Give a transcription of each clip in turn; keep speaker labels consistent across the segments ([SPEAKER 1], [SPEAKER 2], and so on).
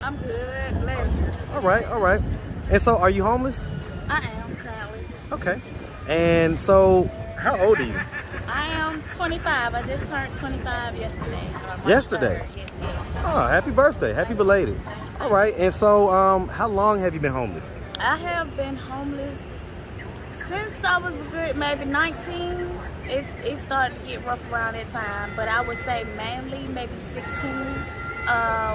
[SPEAKER 1] I'm good, blessed.
[SPEAKER 2] All right, all right. And so, are you homeless?
[SPEAKER 1] I am currently.
[SPEAKER 2] Okay. And so, how old are you?
[SPEAKER 1] I am 25. I just turned 25 yesterday, March
[SPEAKER 2] Yesterday.
[SPEAKER 1] 3rd. Yes, yes.
[SPEAKER 2] Oh, happy birthday. Happy
[SPEAKER 1] Thank you.
[SPEAKER 2] belated. All
[SPEAKER 1] Thank you.
[SPEAKER 2] right. And so, how long have you been homeless?
[SPEAKER 1] I have been homeless since I was a good maybe 19. It started to get rough around that time, but I would say mainly maybe 16.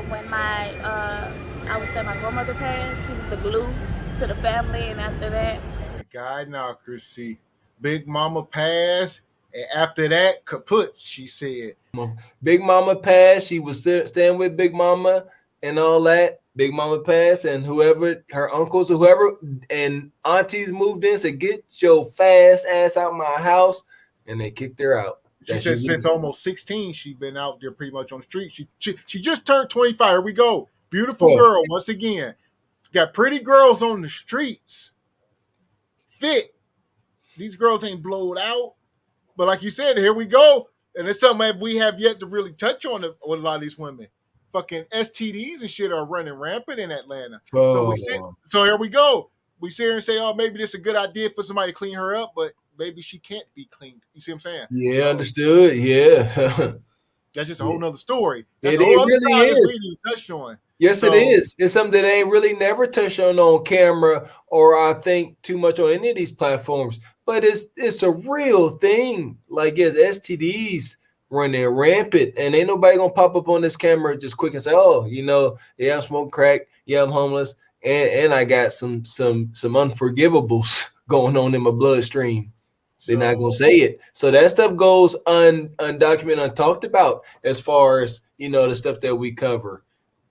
[SPEAKER 1] When I would say my grandmother passed. She was the glue to the family, and after that,
[SPEAKER 3] Gynocracy. Big Mama passed, and after that, kaput, she said.
[SPEAKER 4] Big Mama passed. She was still staying with Big Mama and all that. Big Mama passed, and whoever her uncles or whoever and aunties moved in said, "Get your fast ass out my house," and they kicked her out.
[SPEAKER 3] She said since almost 16, she been out there pretty much on the street. She just turned 25. Here we go. Beautiful girl once again. Got pretty girls on the streets. Fit. These girls ain't blowed out. But like you said, here we go. And it's something that we have yet to really touch on with a lot of these women. Fucking STDs and shit are running rampant in Atlanta. So here we go. We sit here and say, oh, maybe this is a good idea for somebody to clean her up, but maybe she can't be cleaned. You see what I'm saying?
[SPEAKER 4] Yeah, so, understood. Yeah.
[SPEAKER 3] That's just a whole nother story. That's
[SPEAKER 4] it really is.
[SPEAKER 3] We didn't touch on.
[SPEAKER 4] Yes, so, it is. It's something that ain't really never touched on camera, or I think too much on any of these platforms. But it's a real thing. Like, yes, STDs running rampant, and ain't nobody gonna pop up on this camera just quick and say, "Oh, yeah, I'm smoking crack. Yeah, I'm homeless, and I got some unforgivables going on in my bloodstream." They're not gonna say it. So that stuff goes undocumented, untalked about as far as the stuff that we cover.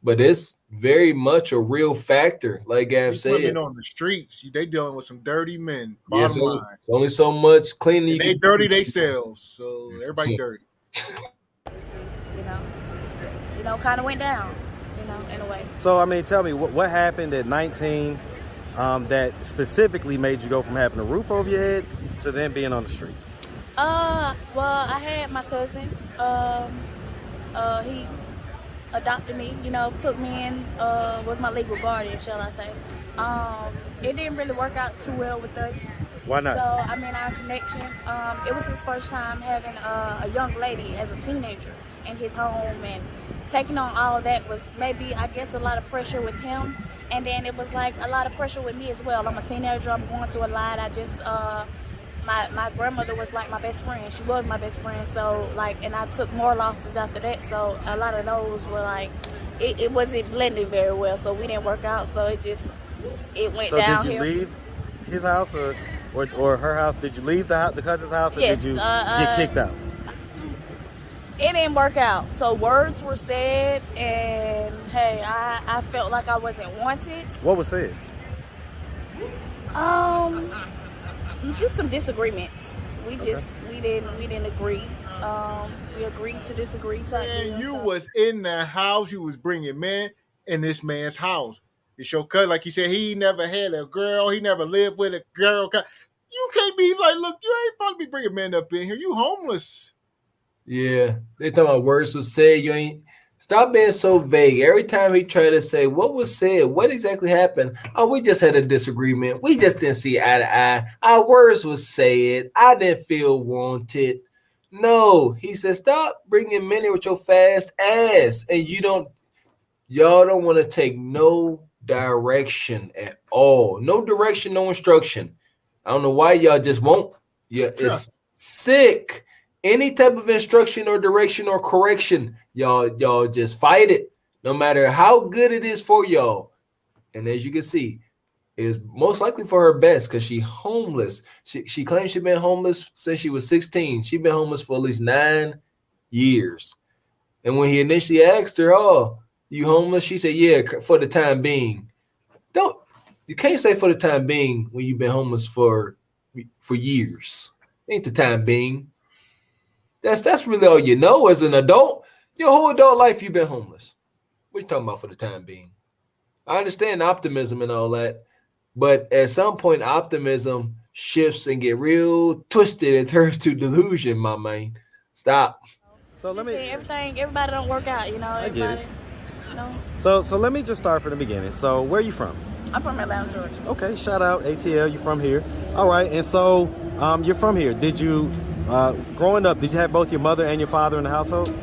[SPEAKER 4] But it's very much a real factor, like Gav said.
[SPEAKER 3] Women on the streets, they dealing with some dirty men. Bottom line,
[SPEAKER 4] it's only so much cleaning.
[SPEAKER 3] They dirty themselves, so everybody dirty.
[SPEAKER 1] Kind of went down, in a way.
[SPEAKER 2] So I mean, tell me what happened at 19 that specifically made you go from having a roof over your head to then being on the street?
[SPEAKER 1] Well, I had my cousin. He adopted me, took me in, was my legal guardian, shall I say. It didn't really work out too well with us.
[SPEAKER 2] Why not?
[SPEAKER 1] So, our connection, it was his first time having a young lady as a teenager in his home, and taking on all of that was maybe, I guess, a lot of pressure with him. And then it was like a lot of pressure with me as well. I'm a teenager, I'm going through a lot. I just, my grandmother was like my best friend. She was my best friend. So and I took more losses after that. So a lot of those were like, it wasn't blending very well. So we didn't work out. So it went downhill.
[SPEAKER 2] So did you leave his house or her house? Did you leave the cousin's house, or
[SPEAKER 1] yes,
[SPEAKER 2] did you get kicked out?
[SPEAKER 1] It didn't work out. So words were said, and hey, I felt like I wasn't wanted.
[SPEAKER 2] What was said?
[SPEAKER 1] Just some disagreements. We didn't agree. We agreed to disagree.
[SPEAKER 3] Man, you was in the house. You was bringing men in this man's house. It's your cousin, like you said. He never had a girl. He never lived with a girl. You can't be like, look, you ain't supposed to be bringing men up in here. You homeless.
[SPEAKER 4] Yeah, they talking about words was said. You ain't stop being so vague. Every time he tried to say what was said, what exactly happened? Oh, we just had a disagreement. We just didn't see eye to eye. Our words was said. I didn't feel wanted. No, he said, stop bringing men in with your fast ass, and y'all don't want to take no direction at all. No direction, no instruction. I don't know why y'all just won't. Yeah, it's sick. Any type of instruction or direction or correction, y'all just fight it, no matter how good it is for y'all. And as you can see, it's most likely for her best because she's homeless. She claims she's been homeless since she was 16. She's been homeless for at least 9 years. And when he initially asked her, "Oh, you homeless?" she said, "Yeah, for the time being." You can't say for the time being when you've been homeless for years. Ain't the time being. That's really all you know as an adult. Your whole adult life, you've been homeless. What you talking about for the time being? I understand optimism and all that, but at some point, optimism shifts and get real twisted and turns to delusion, my man. Stop.
[SPEAKER 1] So everybody don't work out, everybody.
[SPEAKER 2] So let me just start from the beginning. So where are you from?
[SPEAKER 1] I'm from Atlanta, Georgia.
[SPEAKER 2] Okay, shout out ATL. You from here? All right. And so you're from here. Did you growing up? Did you have both your mother and your father in the household?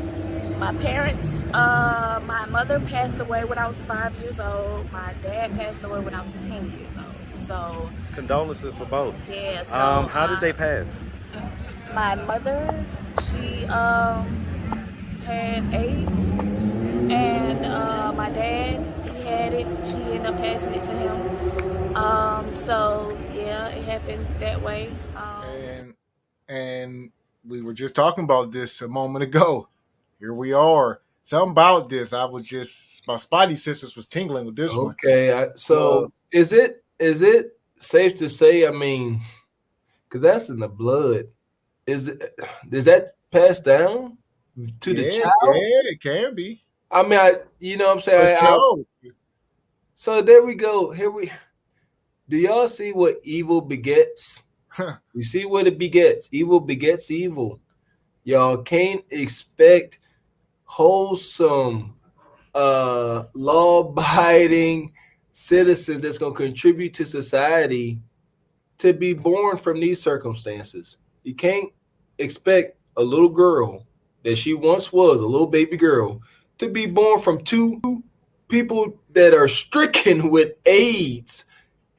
[SPEAKER 1] My parents, my mother passed away when I was 5 years old. My dad passed away when I was 10 years old. So
[SPEAKER 2] condolences for both.
[SPEAKER 1] Yeah. So
[SPEAKER 2] how did they pass?
[SPEAKER 1] My mother, she had AIDS, and my dad, he had it. She ended up passing it to him. So yeah, it happened that way.
[SPEAKER 3] And we were just talking about this a moment ago. Here we are. Something about this. I was just my spidey senses was tingling with this one.
[SPEAKER 4] Okay, so is it safe to say? I mean, because that's in the blood. Does that pass down to the child?
[SPEAKER 3] Yeah, it can be.
[SPEAKER 4] I mean, you know what I'm saying? So there we go. Do y'all see what evil begets? You see what it begets? Evil begets evil. Y'all can't expect wholesome, law-abiding citizens that's going to contribute to society to be born from these circumstances. You can't expect a little girl that she once was, a little baby girl, to be born from two people that are stricken with AIDS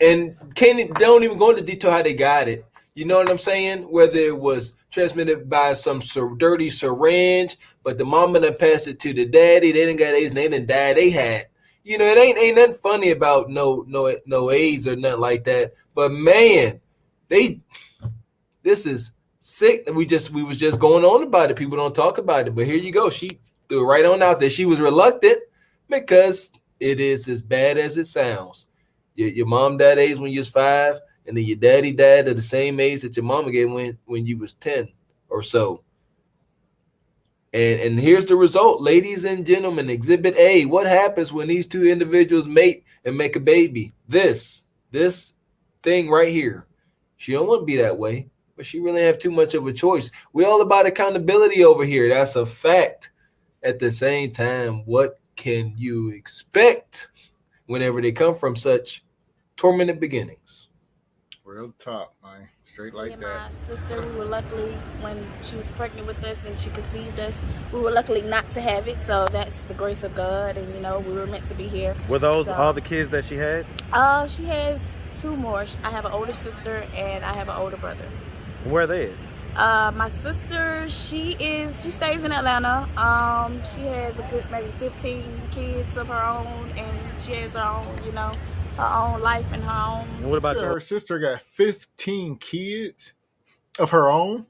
[SPEAKER 4] and don't even go into detail how they got it. You know what I'm saying? Whether it was transmitted by some dirty syringe, but the mama done passed it to the daddy. They didn't got AIDS and they didn't die. They had. You know, it ain't nothing funny about no AIDS or nothing like that. But man, this is sick. We was just going on about it. People don't talk about it. But here you go. She threw it right on out there. She was reluctant because it is as bad as it sounds. Your mom died AIDS when you was 5. And then your daddy died at the same age that your mama gave when you was 10 or so. And here's the result, ladies and gentlemen. Exhibit A. What happens when these two individuals mate and make a baby? This thing right here. She don't want to be that way, but she really have too much of a choice. We all about accountability over here. That's a fact. At the same time, what can you expect whenever they come from such tormented beginnings?
[SPEAKER 3] Real top, man. Straight like that.
[SPEAKER 1] My sister, we were luckily, when she was pregnant with us and she conceived us, we were luckily not to have it. So that's the grace of God. And, you know, we were meant to be here.
[SPEAKER 2] Were those all the kids that she had?
[SPEAKER 1] She has 2 more. I have an older sister and I have an older brother.
[SPEAKER 2] Where are they at?
[SPEAKER 1] My sister, she stays in Atlanta. She has a good maybe 15 kids of her own, and she has her own, you know, her own life and her own.
[SPEAKER 2] And what about
[SPEAKER 3] her sister? Got 15 kids of her own.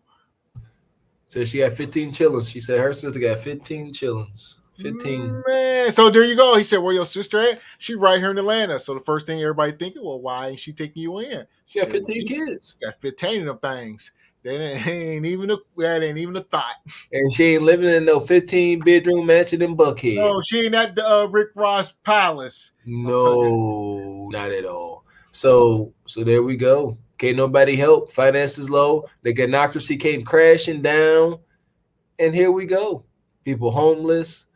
[SPEAKER 4] So she got 15 children. She said her sister got 15 children. 15.
[SPEAKER 3] Man, so there you go. He said, "Where your sister at?" She right here in Atlanta. So the first thing everybody thinking, well, why ain't she taking you in?
[SPEAKER 4] She got 15 kids.
[SPEAKER 3] Got 15 of them things. That ain't even a thought.
[SPEAKER 4] And she ain't living in no 15-bedroom mansion in Buckhead.
[SPEAKER 3] No, she ain't at the Rick Ross Palace.
[SPEAKER 4] No, not at all. So there we go. Can't nobody help. Finances low. The democracy came crashing down. And here we go. People homeless.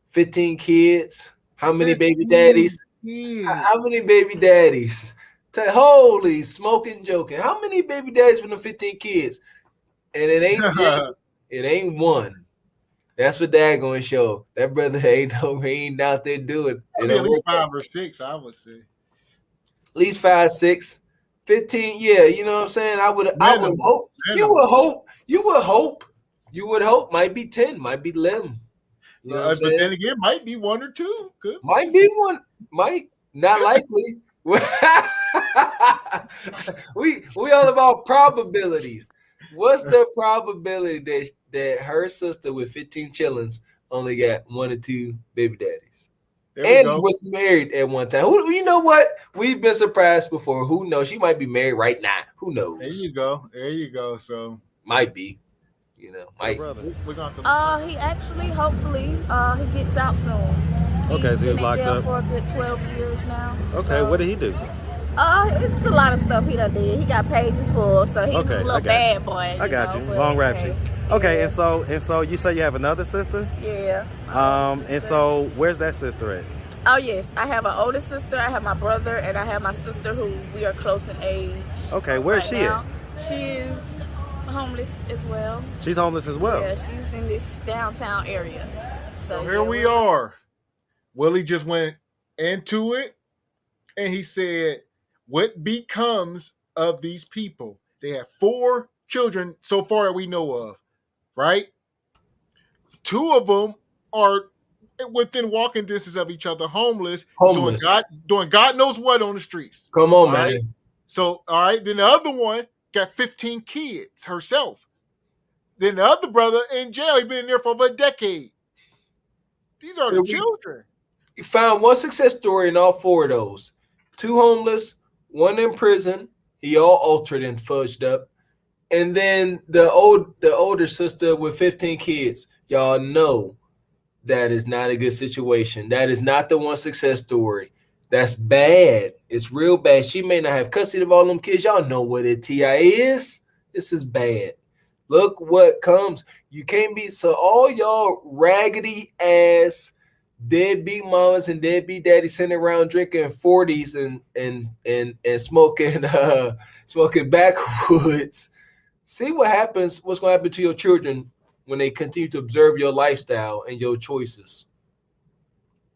[SPEAKER 4] 15 kids. How many baby daddies? How many baby daddies? Holy smoking joking. How many baby daddies from the 15 kids? And it ain't it ain't one. That's what Dad gonna show. That brother ain't out there doing it.
[SPEAKER 3] At least 5 or 6, I would say.
[SPEAKER 4] At least 5, 6, 15. Yeah, you know what I'm saying? I would hope. You would hope. Might be 10, might be 11. You know
[SPEAKER 3] but then again, might be 1 or 2. Could
[SPEAKER 4] might be 1. Might not likely. we all about probabilities. What's the probability that her sister with 15 children only got 1 or 2 baby daddies? And was married at one time. You know what? We've been surprised before. Who knows? She might be married right now. Who knows?
[SPEAKER 3] There you go. So
[SPEAKER 4] might be. You know, might.
[SPEAKER 3] He
[SPEAKER 1] actually, hopefully, he gets out soon.
[SPEAKER 2] Okay, so he was locked up
[SPEAKER 1] for a good 12 years now.
[SPEAKER 2] Okay,
[SPEAKER 1] so.
[SPEAKER 2] What did he do?
[SPEAKER 1] It's a lot of stuff he done did. He got pages full, so he's a little bad boy.
[SPEAKER 2] I got you. Long rap sheet. Okay, and so you say you have another sister?
[SPEAKER 1] Yeah.
[SPEAKER 2] And so where's that sister at?
[SPEAKER 1] Oh yes, I have an older sister. I have my brother, and I have my sister who we are close in age.
[SPEAKER 2] Okay, where's
[SPEAKER 1] right
[SPEAKER 2] she
[SPEAKER 1] now.
[SPEAKER 2] at?
[SPEAKER 1] She's homeless as well.
[SPEAKER 2] She's homeless as well.
[SPEAKER 1] Yeah, she's in this downtown area.
[SPEAKER 3] So
[SPEAKER 1] yeah,
[SPEAKER 3] here we are. Willie just went into it and he said, what becomes of these people? They have 4 children so far that we know of, right? 2 of them are within walking distance of each other, homeless, doing God knows what on the streets.
[SPEAKER 4] Come on,
[SPEAKER 3] all
[SPEAKER 4] man.
[SPEAKER 3] Right? So, all right, then the other one got 15 kids herself. Then the other brother in jail, he been there for over a decade. These are the children.
[SPEAKER 4] You found one success story in all 4 of those. 2 homeless, 1 in prison. He all altered and fudged up. And then the older sister with 15 kids. Y'all know that is not a good situation. That is not the one success story. That's bad. It's real bad. She may not have custody of all them kids. Y'all know what a TI is. This is bad. Look what comes. You can't be so all y'all raggedy ass deadbeat mamas and deadbeat daddies sitting around drinking 40s and smoking backwoods. See what happens. What's going to happen to your children when they continue to observe your lifestyle and your choices.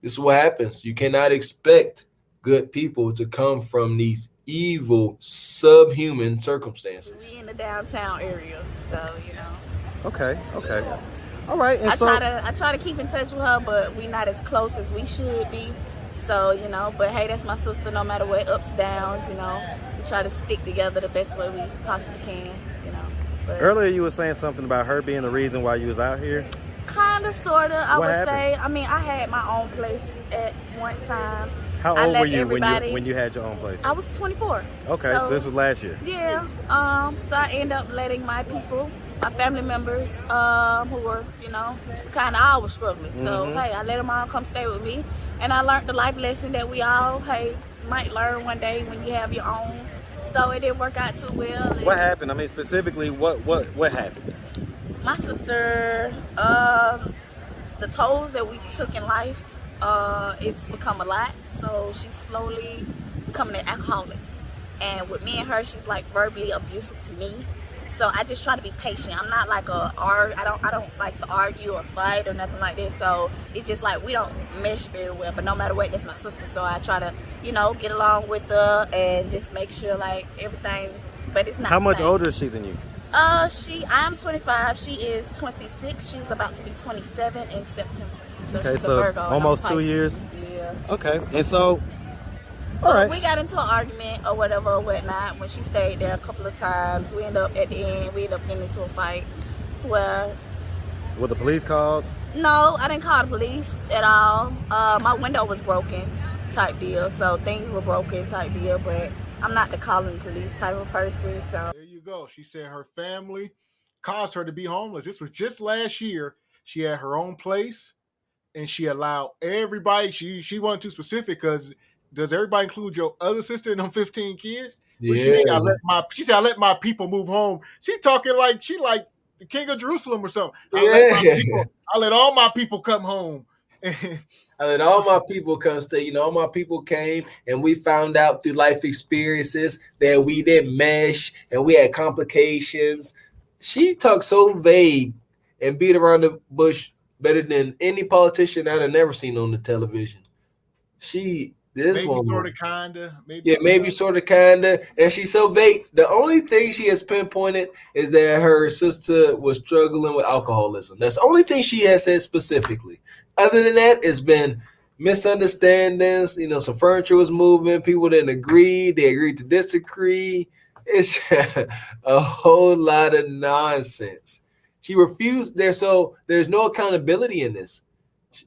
[SPEAKER 4] This is what happens. You cannot expect good people to come from these evil, subhuman circumstances.
[SPEAKER 1] We in the downtown area, so
[SPEAKER 2] Okay. All right. And
[SPEAKER 1] I try to keep in touch with her, but we not as close as we should be. So but hey, that's my sister. No matter what, ups, downs, we try to stick together the best way we possibly can. But
[SPEAKER 2] earlier you were saying something about her being the reason why you was out here.
[SPEAKER 1] Kind of, sort of, I would
[SPEAKER 2] happened?
[SPEAKER 1] say. I mean, I had my own place at one time.
[SPEAKER 2] How old were you when you had your own place?
[SPEAKER 1] I was 24.
[SPEAKER 2] Okay, so this was last year.
[SPEAKER 1] Yeah. So I ended up letting my people, my family members, who were, kind of all was struggling. So, hey, I let them all come stay with me. And I learned the life lesson that we all, might learn one day when you have your own. So it didn't work out too well.
[SPEAKER 2] What happened? I mean, specifically, what happened?
[SPEAKER 1] My sister, the tolls that we took in life, it's become a lot. So she's slowly becoming an alcoholic. And with me and her, she's like verbally abusive to me. So I just try to be patient. I'm not like I don't like to argue or fight or nothing like this. So it's just like we don't mesh very well. But no matter what, that's my sister. So I try to, get along with her and just make sure like everything. But it's not.
[SPEAKER 2] How much older is she than you?
[SPEAKER 1] I'm 25. She is 26. She's about to be 27 in September. So
[SPEAKER 2] okay,
[SPEAKER 1] she's
[SPEAKER 2] so
[SPEAKER 1] a Virgo,
[SPEAKER 2] almost 2 years.
[SPEAKER 1] Yeah.
[SPEAKER 2] Okay, and so. All right.
[SPEAKER 1] We got into an argument or whatever or whatnot when she stayed there a couple of times. We ended up at the end, we ended up getting into a fight to where.
[SPEAKER 2] Were the police called?
[SPEAKER 1] No, I didn't call the police at all. My window was broken type deal, so things were broken type deal, but I'm not the calling police type of person, so.
[SPEAKER 3] There you go. She said her family caused her to be homeless. This was just last year. She had her own place and she allowed everybody, she wasn't too specific because does everybody include your other sister and them 15 kids?
[SPEAKER 4] Yeah.
[SPEAKER 3] She said, I let my people move home. She talking like she like the king of Jerusalem or something. I let all my people come home.
[SPEAKER 4] I let all my people come stay. All my people came and we found out through life experiences that we didn't mesh and we had complications. She talked so vague and beat around the bush better than any politician I've never seen on the television. Maybe sort of, kinda. And she's so vague. The only thing she has pinpointed is that her sister was struggling with alcoholism. That's the only thing she has said specifically. Other than that, it's been misunderstandings. Some furniture was moving. People didn't agree. They agreed to disagree. It's a whole lot of nonsense. She refused there, so there's no accountability in this.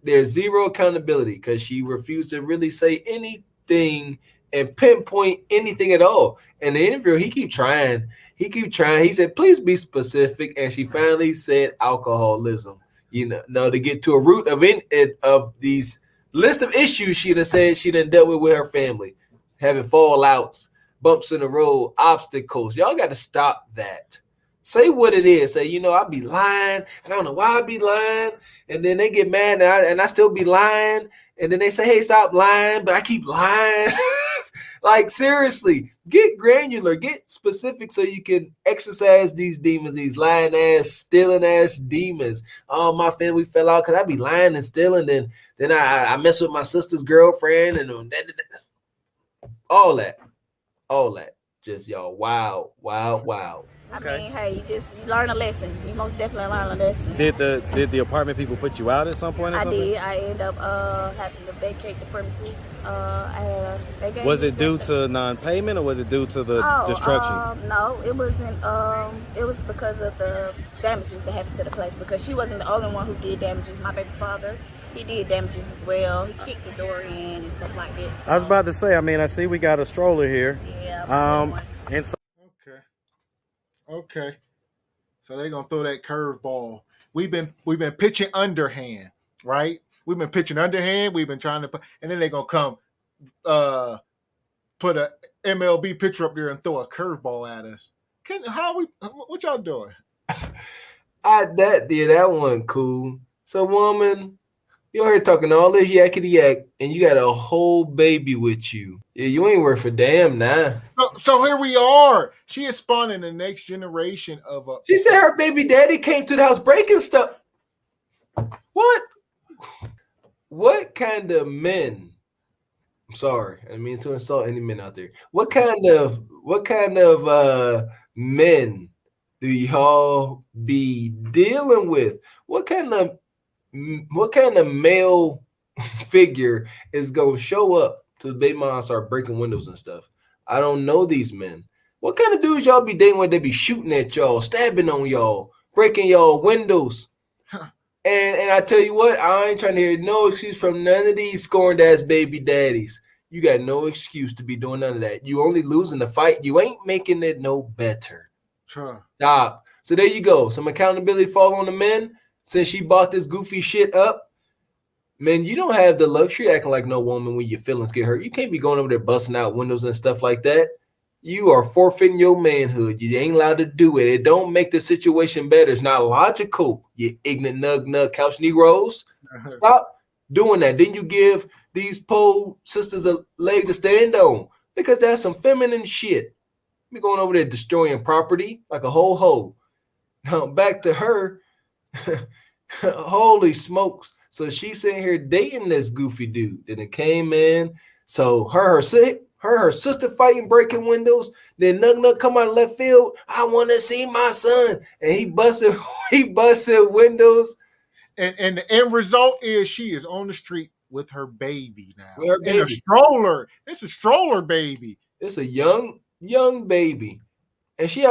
[SPEAKER 4] There's zero accountability because she refused to really say anything and pinpoint anything at all. In the interview, he keep trying. He said, please be specific. And she finally said alcoholism. To get to a root of these list of issues she done said she done dealt with her family. Having fallouts, bumps in the road, obstacles. Y'all got to stop that. Say what it is. Say, I be lying, and I don't know why I be lying. And then they get mad, and I still be lying. And then they say, hey, stop lying, but I keep lying. Like, seriously, get granular, get specific so you can exercise these demons, these lying ass, stealing ass demons. Oh, my family fell out because I be lying and stealing. Then I mess with my sister's girlfriend and all that. Just y'all, wow.
[SPEAKER 2] Okay.
[SPEAKER 1] I mean, hey, you learn a lesson. You most definitely learn a lesson.
[SPEAKER 2] Did the apartment people put you out at some point or
[SPEAKER 1] I
[SPEAKER 2] something?
[SPEAKER 1] did. I ended up having to vacate the premises.
[SPEAKER 2] Was it due to non-payment or was it due to the destruction?
[SPEAKER 1] No, it wasn't. It was because of the damages that happened to the place. Because she wasn't the only one who did damages. My baby father, he did damages as well. He kicked the door in and stuff like that. So.
[SPEAKER 2] I was about to say. I mean, I see we got a stroller here.
[SPEAKER 1] Yeah.
[SPEAKER 2] And so.
[SPEAKER 3] Okay. So they're gonna throw that curveball. We've been pitching underhand, right? We've been pitching underhand. We've been trying to put, and then they're gonna come put a MLB pitcher up there and throw a curveball at us. What y'all doing?
[SPEAKER 4] That one cool. So, woman, you're here talking all this yakety yak, and you got a whole baby with you. Yeah, you ain't worth a damn now.
[SPEAKER 3] So here we are. She is spawning the next generation of a.
[SPEAKER 4] She said her baby daddy came to the house breaking stuff. What? What kind of men? I'm sorry, I mean to insult any men out there. What kind of men do y'all be dealing with? What kind of male figure is gonna show up to the baby mom and start breaking windows and stuff? I don't know these men. What kind of dudes y'all be dating where they be shooting at y'all, stabbing on y'all, breaking y'all windows? And I tell you what, I ain't trying to hear no excuse from none of these scorned ass baby daddies. You got no excuse to be doing none of that. You only losing the fight. You ain't making it no better. Stop. So there you go. Some accountability fall on the men. Since she bought this goofy shit up, man, you don't have the luxury acting like no woman when your feelings get hurt. You can't be going over there busting out windows and stuff like that. You are forfeiting your manhood. You ain't allowed to do it. It don't make the situation better. It's not logical, you ignorant nug couch Negroes. Stop doing that. Then you give these poor sisters a leg to stand on because that's some feminine shit. Be going over there destroying property like a whole hoe. Now back to her. Holy smokes. So she's sitting here dating this goofy dude. Then it came in. So her sister fighting, breaking windows. Then Nug come out of left field. I want to see my son. And he busted windows.
[SPEAKER 3] And the end result is she is on the street with her baby now.
[SPEAKER 4] Her baby.
[SPEAKER 3] In a stroller. It's a stroller baby.
[SPEAKER 4] It's a young baby. And she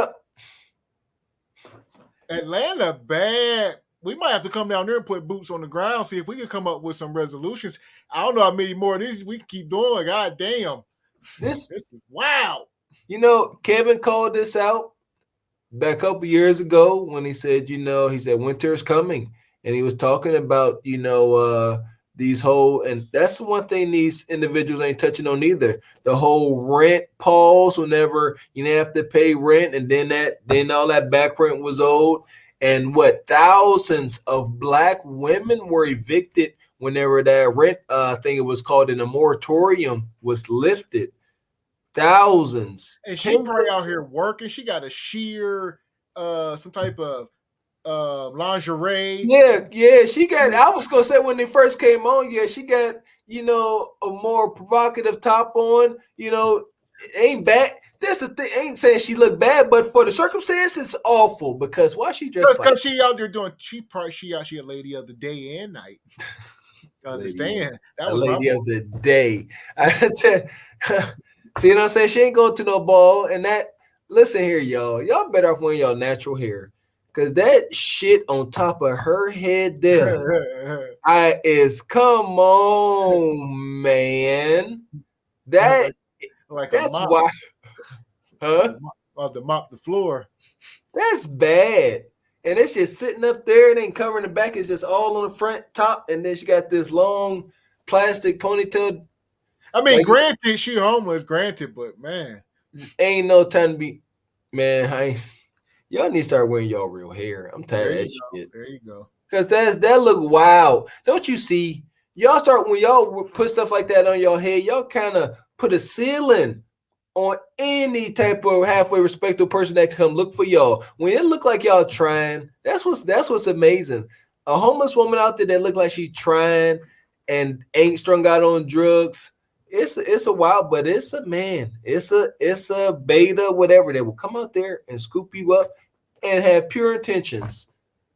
[SPEAKER 3] Atlanta bad. We might have to come down there and put boots on the ground, see if we can come up with some resolutions. I don't know how many more of these we can keep doing. God damn. This is wow.
[SPEAKER 4] Kevin called this out back a couple years ago when he said, he said winter is coming. And he was talking about, these whole, and that's the one thing these individuals ain't touching on either. The whole rent pause whenever you have to pay rent, and then all that back rent was owed. And thousands of black women were evicted whenever that rent thing, it was called in a moratorium, was lifted. Thousands.
[SPEAKER 3] And she probably out here working. She got a sheer, some type of lingerie.
[SPEAKER 4] Yeah, she got, I was gonna say when they first came on, she got, a more provocative top on, ain't bad. That's the thing. I ain't saying she looked bad, but for the circumstances, it's awful because why she dressed
[SPEAKER 3] because she out there doing she a lady of the day and night. Understand? That was
[SPEAKER 4] a lady of the day. See what I'm saying? She ain't going to no ball. And that, listen here, y'all better off wearing y'all natural hair. Because that shit on top of her head there come on, man. That's why. Huh?
[SPEAKER 3] About to mop the floor.
[SPEAKER 4] That's bad. And it's just sitting up there. It ain't covering the back. It's just all on the front top. And then she got this long plastic ponytail.
[SPEAKER 3] I mean, granted, she homeless, but man.
[SPEAKER 4] Ain't no time to be, man, Y'all need to start wearing y'all real hair. I'm tired
[SPEAKER 3] There
[SPEAKER 4] of
[SPEAKER 3] you
[SPEAKER 4] that
[SPEAKER 3] go.
[SPEAKER 4] shit.
[SPEAKER 3] There you go.
[SPEAKER 4] Cause that look wild. Don't you see? Y'all start when y'all put stuff like that on your head, y'all kind of put a ceiling on any type of halfway respectable person that come look for y'all. When it look like y'all trying, that's what's amazing. A homeless woman out there that look like she trying and ain't strung out on drugs. It's a wild, but it's a man. It's a beta, whatever, that will come out there and scoop you up and have pure intentions.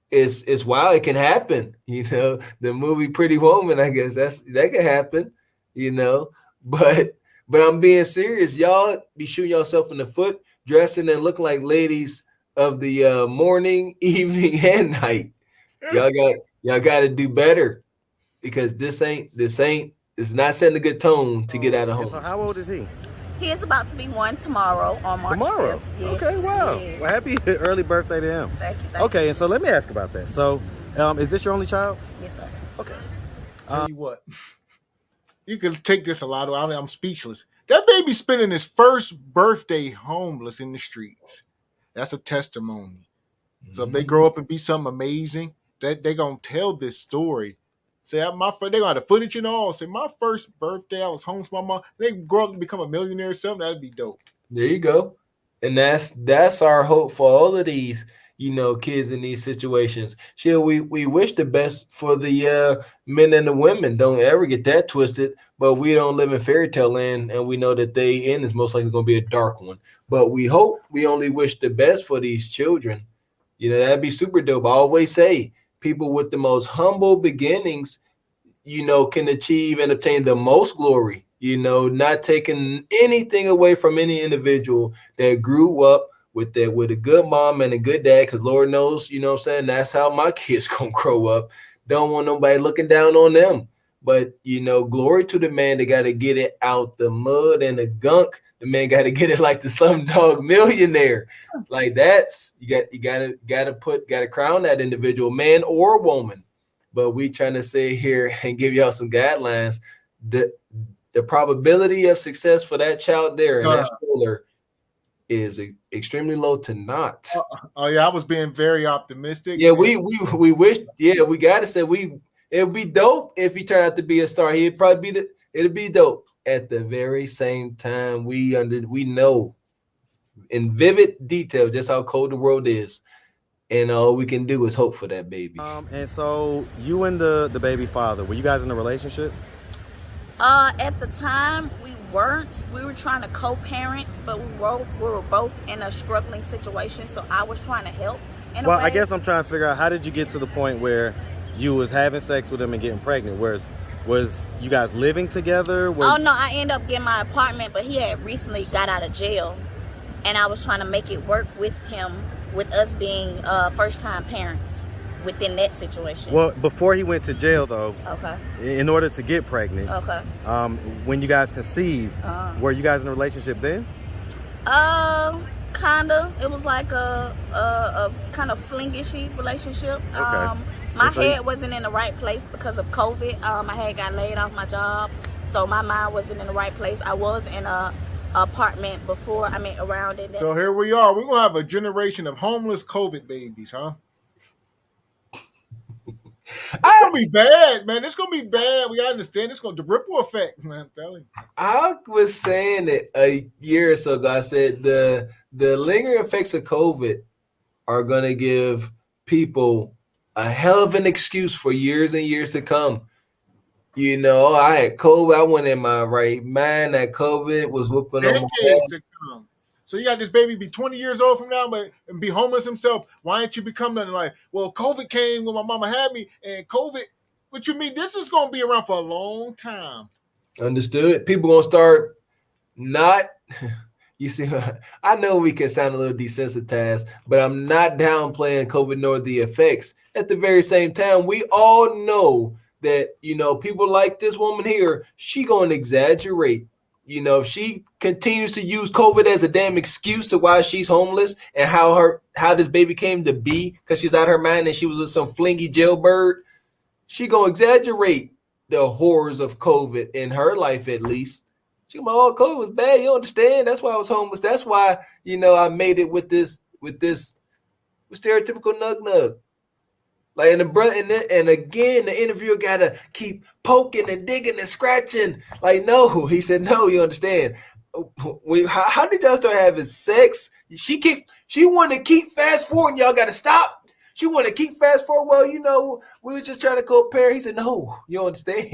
[SPEAKER 4] It's wild. It can happen. The movie Pretty Woman, I guess that could happen, you know. But I'm being serious. Y'all be shooting yourself in the foot, dressing and looking like ladies of the morning, evening, and night. Y'all got to do better, because this it's not setting a good tone to get out of
[SPEAKER 2] And so how old is
[SPEAKER 4] homelessness.
[SPEAKER 2] he?
[SPEAKER 1] He is about to be 1 tomorrow on March
[SPEAKER 2] Tomorrow.
[SPEAKER 1] 5th. Yes,
[SPEAKER 2] Okay, wow.
[SPEAKER 1] yes.
[SPEAKER 2] Well, happy early birthday to him.
[SPEAKER 1] Thank you.
[SPEAKER 2] Okay, and so let me ask about that. So, is this your only child?
[SPEAKER 1] Yes, sir.
[SPEAKER 2] Okay.
[SPEAKER 3] Tell you what, you can take this a lot. I'm speechless. That baby spending his first birthday homeless in the streets. That's a testimony. So if they grow up and be something amazing, that they gonna tell this story. Say they gonna have the footage and all. Say my first birthday, I was homeless with my mom. They grow up to become a millionaire or something. That'd be dope.
[SPEAKER 4] There you go. And that's our hope for all of these, kids in these situations. Sure, we wish the best for the men and the women. Don't ever get that twisted. But we don't live in fairy tale land, and we know that they end is most likely going to be a dark one. But we only wish the best for these children. That'd be super dope. I always say people with the most humble beginnings, can achieve and obtain the most glory, not taking anything away from any individual that grew up with a good mom and a good dad, because Lord knows, what I'm saying, that's how my kids gonna grow up. Don't want nobody looking down on them. But glory to the man that got to get it out the mud and the gunk. The man got to get it like the Slumdog Millionaire. Like that's you gotta crown that individual, man or woman. But we trying to say here and give y'all some guidelines. The probability of success for that child there and that stroller is extremely low to not.
[SPEAKER 3] Oh yeah, I was being very optimistic.
[SPEAKER 4] Yeah, we wish. Yeah, we gotta say it would be dope if he turned out to be a star. It'd be dope. At the very same time, we know in vivid detail just how cold the world is. And all we can do is hope for that baby.
[SPEAKER 2] And so you and the baby father, were you guys in a relationship?
[SPEAKER 1] At the time, we weren't. We were trying to co-parent, but we were both in a struggling situation. So I was trying to help.
[SPEAKER 2] Well, I guess I'm trying to figure out, how did you get to the point where you was having sex with him and getting pregnant? Was you guys living together?
[SPEAKER 1] Oh no, I ended up getting my apartment, but he had recently got out of jail, and I was trying to make it work with him, with us being first-time parents within that situation.
[SPEAKER 2] Well, before he went to jail, though,
[SPEAKER 1] okay,
[SPEAKER 2] in order to get pregnant,
[SPEAKER 1] okay,
[SPEAKER 2] when you guys conceived, were you guys in a relationship then?
[SPEAKER 1] Kinda. It was like a kind of flingishy relationship.
[SPEAKER 2] Okay.
[SPEAKER 1] My head wasn't in the right place because of COVID. I had got laid off my job, so my mind wasn't in the right place. I was in a apartment before. Around it.
[SPEAKER 3] So here we are. We're gonna have a generation of homeless COVID babies, huh? It's gonna be bad, man. It's gonna be bad. We gotta understand. It's gonna the ripple effect, man. I'm telling you.
[SPEAKER 4] I was saying it a year or so ago. I said the lingering effects of COVID are gonna give people a hell of an excuse for years and years to come. I had COVID. I went in my right mind. That COVID was whooping on my
[SPEAKER 3] Decades to come. So you got this baby be 20 years old from now, but and be homeless himself. Why ain't you become nothing like? Well, COVID came when my mama had me, and COVID. What you mean? This is gonna be around for a long time.
[SPEAKER 4] Understood. People gonna start not. You see, I know we can sound a little desensitized, but I'm not downplaying COVID nor the effects. At the very same time, we all know that, people like this woman here, she going to exaggerate. If she continues to use COVID as a damn excuse to why she's homeless and how this baby came to be because she's out her mind and she was with some flingy jailbird, she going to exaggerate the horrors of COVID in her life at least. She go, oh, COVID was bad. You don't understand. That's why I was homeless. That's why, I made it with this stereotypical nug. Like in the brother, and again, the interviewer gotta keep poking and digging and scratching. Like, no, he said, no, you understand. How did y'all start having sex? She wanted to keep fast forward, and y'all gotta stop. She wanted to keep fast forward. Well, we were just trying to co-parent. He said, no, you understand.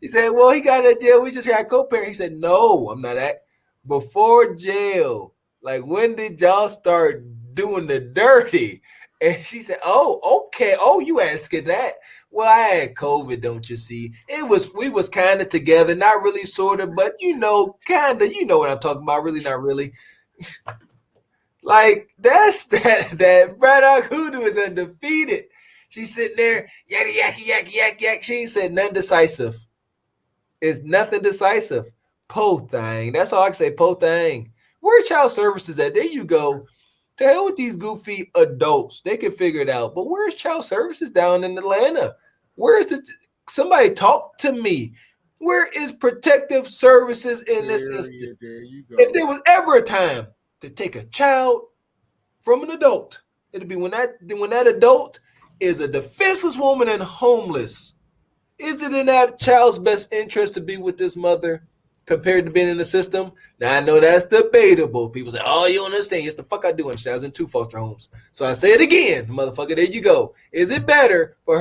[SPEAKER 4] He said, well, he got out of jail. We just got to co-parent. He said, no, I'm not at. Before jail, like, when did y'all start doing the dirty? And she said, oh, okay. Oh, you asking that? Well, I had COVID, don't you see? We was kind of together, not really, sort of, but kind of, what I'm talking about, really, not really. Like, that's that Braddock Hoodoo is undefeated. She's sitting there, yak. She ain't said nothing decisive. It's nothing decisive. Po thing. That's all I can say, po thing. Where child services at? There you go. To hell with these goofy adults. They can figure it out. But where's child services down in Atlanta? Somebody talk to me. Where is protective services in this system?
[SPEAKER 3] There you go.
[SPEAKER 4] If there was ever a time to take a child from an adult, it'd be when that adult is a defenseless woman and homeless. Is it in that child's best interest to be with this mother compared to being in the system? Now, I know that's debatable. People say, oh, you don't understand. Yes, the fuck I do understand. I was in 2 foster homes. So I say it again, motherfucker, there you go. Is it better for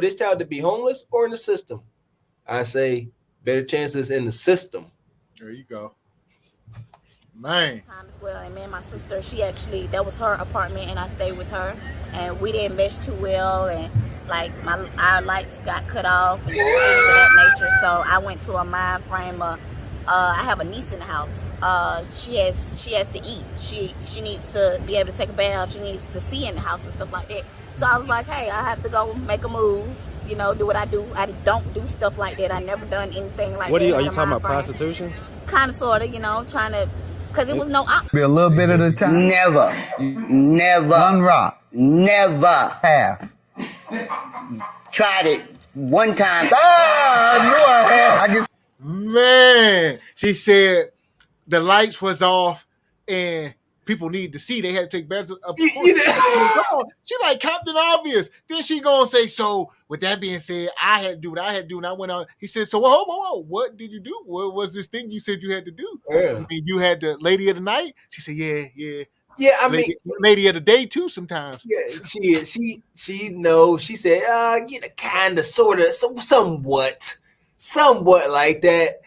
[SPEAKER 4] this child to be homeless or in the system? I say better chances in the system.
[SPEAKER 3] There you go. Man.
[SPEAKER 1] Time as well, and me and my sister, that was her apartment, and I stayed with her, and we didn't mesh too well, and like our lights got cut off and things of that nature. So I went to a mind frame of I have a niece in the house. She has to eat. She needs to be able to take a bath. She needs to see in the house and stuff like that. So I was like, hey, I have to go make a move. Do what I do. I don't do stuff like that. I never done anything like that.
[SPEAKER 2] Are you talking about prostitution?
[SPEAKER 1] Kind of, sort of, trying to, because it was no option.
[SPEAKER 5] Be a little bit at a time. Never. One rock. Never have. Tried it one time. I knew I had.
[SPEAKER 3] Man, she said the lights was off and people need to see. They had to take beds. Of course, she like Captain Obvious. Then she gonna say, so with that being said, I had to do what I had to do, and I went on. He said, so whoa, what did you do? What was this thing you said you had to do?
[SPEAKER 4] Yeah.
[SPEAKER 3] I mean, you had the lady of the night. She said, yeah.
[SPEAKER 4] Yeah, I mean,
[SPEAKER 3] lady of the day too. Sometimes.
[SPEAKER 4] Yeah, she is. She knows. She said, kind of, sort of, somewhat like that.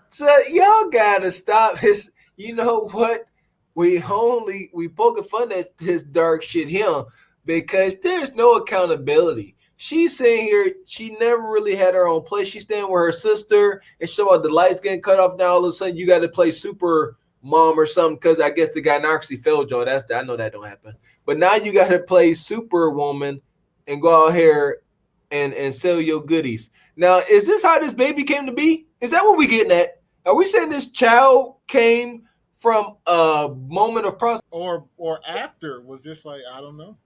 [SPEAKER 4] So y'all gotta stop his. You know what? We poking fun at this dark shit here because there's no accountability. She's sitting here. She never really had her own place. She's staying with her sister, and so the lights getting cut off. Now all of a sudden you got to play super mom or something because I guess the guy actually failed y'all. I know that don't happen. But now you got to play superwoman and go out here and sell your goodies. Now, is this how this baby came to be? Is that what we getting at? Are we saying this child came from a moment of process,
[SPEAKER 3] or after? Was this like, I don't know?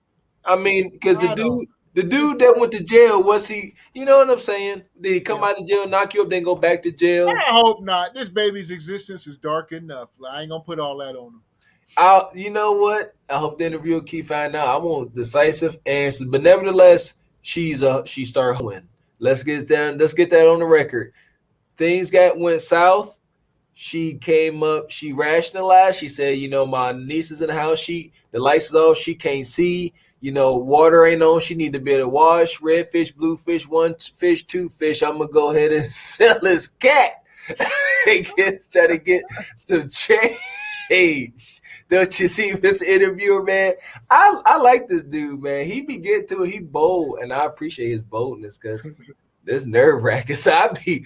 [SPEAKER 4] I mean, because the dude that went to jail, was he? You know what I'm saying? Did he come out of jail, knock you up, then go back to jail?
[SPEAKER 3] I hope not. This baby's existence is dark enough. I ain't gonna put all that on him.
[SPEAKER 4] You know what? I hope the interview will keep finding out. I want decisive answers, but nevertheless, she started winning. Let's get that on the record. Things went south. She came up, she rationalized. She said, my niece is in the house. The lights is off. She can't see. Water ain't on. She need to be able to wash. Red fish, blue fish, 1 fish, 2 fish. I'm going to go ahead and sell this cat. Try to get some change. Don't you see this interviewer, man? I like this dude, man. He be getting to it. He bold, and I appreciate his boldness because this nerve wracking. So he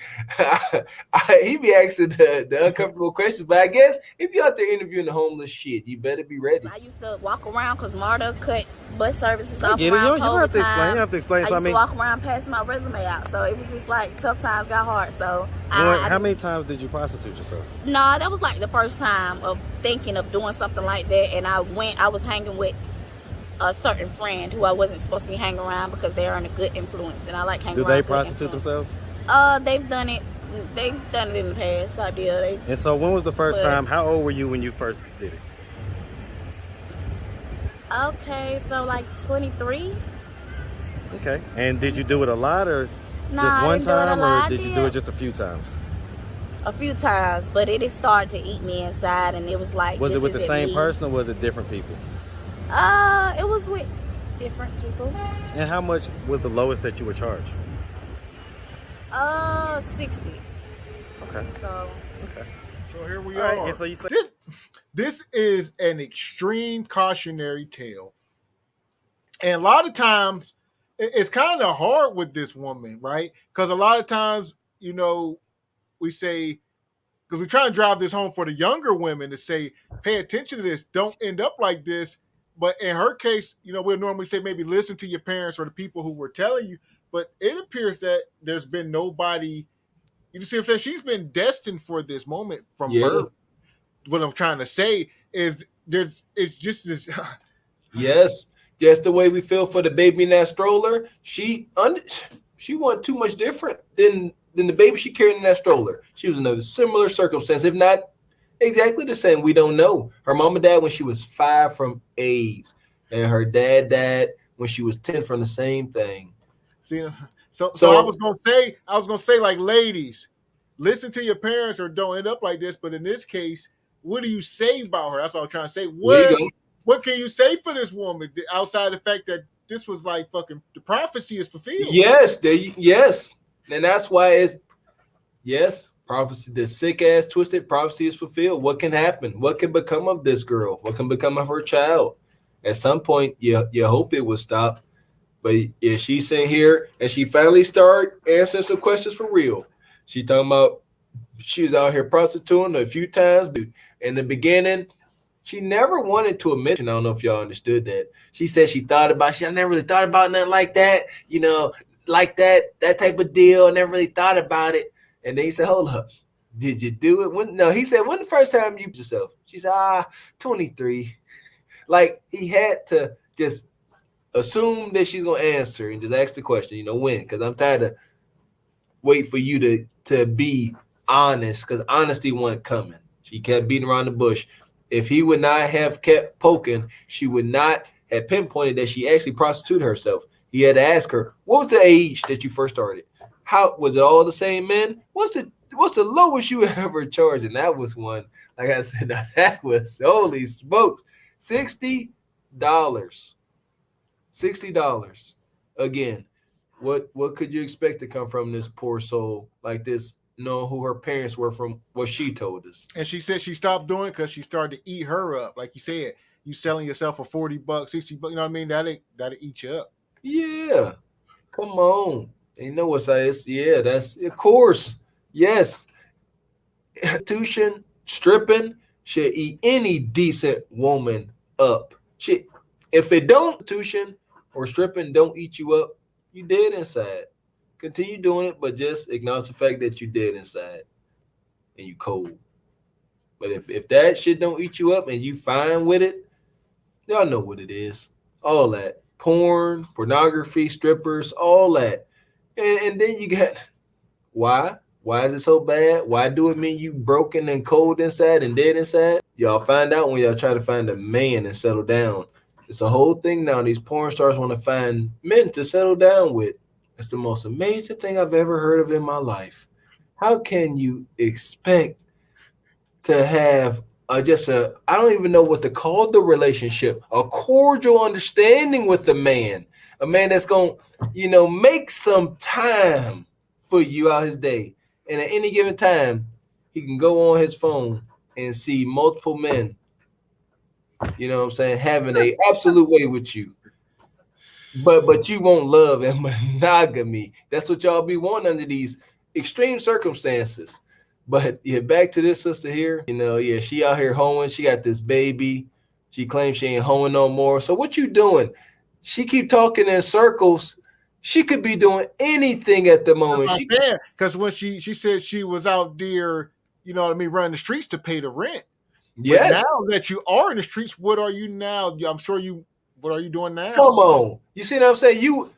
[SPEAKER 4] be asking the uncomfortable questions. But I guess if you're out there interviewing the homeless shit, you better be ready.
[SPEAKER 1] I used to walk around because Marta cut bus services off
[SPEAKER 2] You
[SPEAKER 1] around
[SPEAKER 2] don't have to explain. You have to explain.
[SPEAKER 1] I used to walk around passing my resume out. So it was just like tough times got hard. So
[SPEAKER 2] how many times did you prostitute yourself?
[SPEAKER 1] No, that was like the first time of thinking of doing something like that. And I was hanging with a certain friend who I wasn't supposed to be hanging around because they are a good influence, and I like hanging around.
[SPEAKER 2] Do they prostitute themselves?
[SPEAKER 1] They've done it. They've done it in the past. Type deal.
[SPEAKER 2] And so, when was the first time? How old were you when you first did it?
[SPEAKER 1] Okay, so like 23.
[SPEAKER 2] Okay. And did you do it a lot or
[SPEAKER 1] Nah,
[SPEAKER 2] just
[SPEAKER 1] I
[SPEAKER 2] one
[SPEAKER 1] didn't do it a
[SPEAKER 2] time, or
[SPEAKER 1] lot.
[SPEAKER 2] did you do it just a few times?
[SPEAKER 1] A few times, but it started to eat me inside, and it was like,
[SPEAKER 2] Was
[SPEAKER 1] this
[SPEAKER 2] it with the
[SPEAKER 1] isn't
[SPEAKER 2] same
[SPEAKER 1] me.
[SPEAKER 2] person or was it different people?
[SPEAKER 1] It was with different people.
[SPEAKER 2] And how much was the lowest that you were charged?
[SPEAKER 1] 60.
[SPEAKER 2] Okay.
[SPEAKER 1] So.
[SPEAKER 2] Okay.
[SPEAKER 3] So here we
[SPEAKER 2] All
[SPEAKER 3] are.
[SPEAKER 2] right, and so you say
[SPEAKER 3] This is an extreme cautionary tale. And a lot of times it's kind of hard with this woman, right? Because a lot of times, you know, we say, because we try and drive this home for the younger women to say, pay attention to this, don't end up like this. But in her case, you know, we'll normally say maybe listen to your parents or the people who were telling you. But it appears that there's been nobody, you see what I'm saying? She's been destined for this moment from
[SPEAKER 4] Yeah.
[SPEAKER 3] birth. What I'm trying to say is it's just this.
[SPEAKER 4] Yes. Just the way we feel for the baby in that stroller. She wasn't too much different than the baby she carried in that stroller. She was in a similar circumstance, if not exactly the same. We don't know. Her mom and dad when she was 5 from AIDS, and her dad died when she was 10 from the same thing.
[SPEAKER 3] See, so I was gonna say, like, ladies, listen to your parents or don't end up like this. But in this case, what do you say about her? That's what I was trying to say.
[SPEAKER 4] There you go.
[SPEAKER 3] What can you say for this woman outside the fact that this was like fucking the prophecy is fulfilled?
[SPEAKER 4] Yes, yes. And that's why it's yes, prophecy, the sick ass twisted prophecy is fulfilled. What can happen? What can become of this girl? What can become of her child? At some point, you hope it will stop. But yeah, she's sitting here and she finally started answering some questions for real. She talking about she's out here prostituting a few times. In the beginning, she never wanted to admit. I don't know if y'all understood that. She said she thought about. I never really thought about nothing like that. You know, like that type of deal. I never really thought about it. And then he said, "Hold up, did you do it?" When no, he said, "When the first time you yourself?" She said, 23. Like he had to just assume that she's gonna answer and just ask the question. You know when? Because I'm tired of wait for you to be honest. Because honesty wasn't coming. She kept beating around the bush. If he would not have kept poking, she would not have pinpointed that she actually prostituted herself. He had to ask her, what was the age that you first started? How was it all the same men? What's the lowest you ever charged? And that was one, like I said, that was holy smokes. $60. $60. Again, what could you expect to come from this poor soul like this, knowing who her parents were from what she told us?
[SPEAKER 3] And she said she stopped doing it because she started to eat her up. Like you said, you selling yourself for $40, $60, you know what I mean? That'll eat you up.
[SPEAKER 4] Yeah. Come on. You know what's that? Yeah, that's of course. Yes. Prostitution, stripping should eat any decent woman up. Shit. If it don't, prostitution or stripping don't eat you up, you dead inside. Continue doing it, but just acknowledge the fact that you dead inside and you cold. But if that shit don't eat you up and you fine with it, y'all know what it is. All that. Porn, pornography, strippers, all that. And then you got why? Why is it so bad? Why do it mean you broken and cold inside and dead inside? Y'all find out when y'all try to find a man and settle down. It's a whole thing now. These porn stars want to find men to settle down with. It's the most amazing thing I've ever heard of in my life. How can you expect to have I don't even know what to call the relationship, a cordial understanding with a man that's going to, make some time for you out his day. And at any given time, he can go on his phone and see multiple men, you know what I'm saying, having a absolute way with you. But you won't love and monogamy. That's what y'all be wanting under these extreme circumstances. But yeah, back to this sister here. She out here hoeing. She got this baby. She claims she ain't hoeing no more. So what you doing? She keep talking in circles. She could be doing anything at the moment.
[SPEAKER 3] Because when she said she was out there, you know what I mean, running the streets to pay the rent.
[SPEAKER 4] Yes.
[SPEAKER 3] But now that you are in the streets, what are you now? I'm sure what are you doing now?
[SPEAKER 4] Come on. You see what I'm saying? You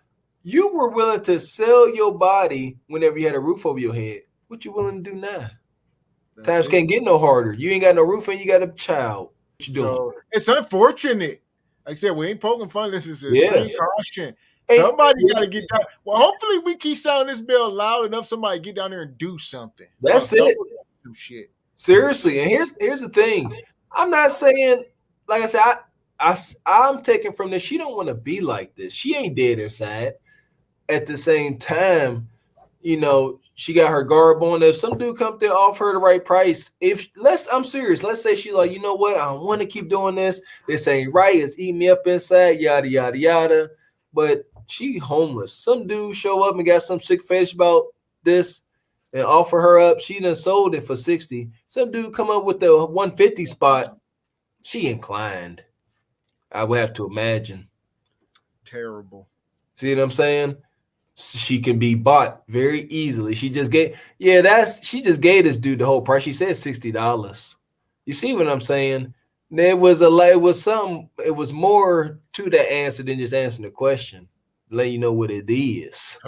[SPEAKER 4] were willing to sell your body whenever you had a roof over your head. What you willing to do now? Times can't get no harder. You ain't got no roof and you got a child. What you doing?
[SPEAKER 3] So it's unfortunate. Like I said, we ain't poking fun. This is a
[SPEAKER 4] Yeah.
[SPEAKER 3] extreme caution.
[SPEAKER 4] Hey,
[SPEAKER 3] Somebody got to get down. Well, hopefully we keep sounding this bell loud enough. Somebody get down there and do something.
[SPEAKER 4] That's
[SPEAKER 3] Y'all
[SPEAKER 4] it.
[SPEAKER 3] some shit.
[SPEAKER 4] Seriously, and here's the thing. I'm not saying, like I said, I'm taking from this. She don't want to be like this. She ain't dead inside. At the same time, you know, she got her garb on. If some dude come there, offer her the right price. I'm serious. Let's say she like, you know what? I don't want to keep doing this. This ain't right. It's eating me up inside. Yada yada yada. But she homeless. Some dude show up and got some sick fetish about this and offer her up. She done sold it for 60. Some dude come up with the 150 spot. She inclined. I would have to imagine.
[SPEAKER 3] Terrible.
[SPEAKER 4] See what I'm saying? She can be bought very easily. She just gave this dude the whole price. She said $60. You see what I'm saying? It was more to that answer than just answering the question. Let you know what it is.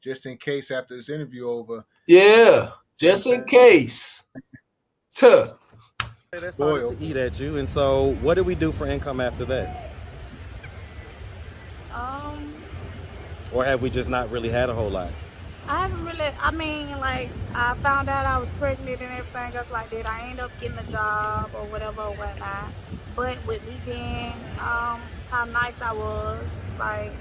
[SPEAKER 3] Just in case after this interview over.
[SPEAKER 4] Yeah, just in case.
[SPEAKER 2] They started to eat at you, and so what did we do for income after that? Or have we just not really had a whole lot?
[SPEAKER 1] I haven't really, I mean, like, I found out I was pregnant and everything else like that. I ended up getting a job or whatever or whatnot. But with me being, how nice I was, like,